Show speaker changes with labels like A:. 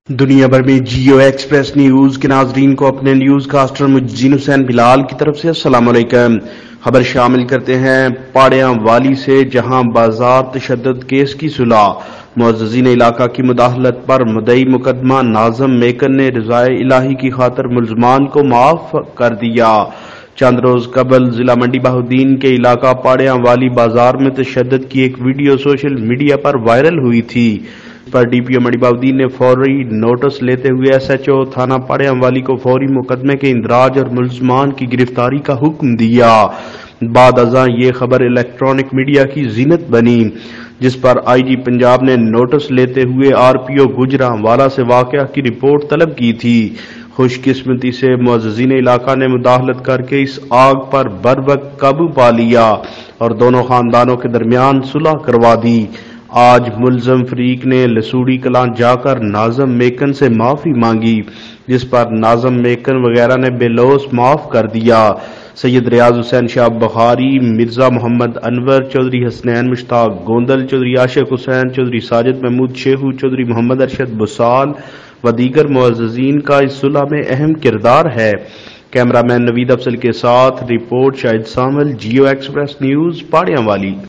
A: دنیا بھر میں جیو ایکسپریس نیوز کے ناظرین کو اپنے نیوز کاسٹر مجزین حسین بلال کی طرف سے السلام علیکم۔ خبر شامل کرتے ہیں پاڑیاں والی سے، جہاں بازار تشدد کیس کی صلح، معززین علاقہ کی مداخلت پر مدعی مقدمہ ناظم میکن نے رضائے الہی کی خاطر ملزمان کو معاف کر دیا۔ چند روز قبل ضلع منڈی بہاؤالدین کے علاقہ پاڑیاں والی بازار میں تشدد کی ایک ویڈیو سوشل میڈیا پر وائرل ہوئی تھی۔ اس پر ڈی پی او منڈی بہاؤالدین نے فوری نوٹس لیتے ہوئے ایس ایچ او تھانہ پاڑیاں والی کو فوری مقدمے کے اندراج اور ملزمان کی گرفتاری کا حکم دیا۔ بعد ازاں یہ خبر الیکٹرانک میڈیا کی زینت بنی، جس پر آئی جی پنجاب نے نوٹس لیتے ہوئے آر پی او گجرانوالہ سے واقعہ کی رپورٹ طلب کی تھی۔ خوش قسمتی سے معززین علاقہ نے مداخلت کر کے اس آگ پر بروقت قابو پا لیا اور دونوں خاندانوں کے درمیان صلح کروا دی۔ آج ملزم فریق نے لسوڑی کلاں جا کر ناظم میکن سے معافی مانگی، جس پر ناظم میکن وغیرہ نے بے لوث معاف کر دیا۔ سید ریاض حسین شاہ بخاری، مرزا محمد انور، چودھری حسنین مشتاق گوندل، چودھری عاشق حسین، چودھری ساجد محمود شیخو، چودھری محمد ارشد بسال و دیگر معززین کا اس صلح میں اہم کردار ہے۔ کیمرہ مین نوید افضل کے ساتھ رپورٹ شاہد سامل، جیو ایکسپریس نیوز، پاڑیاں والی۔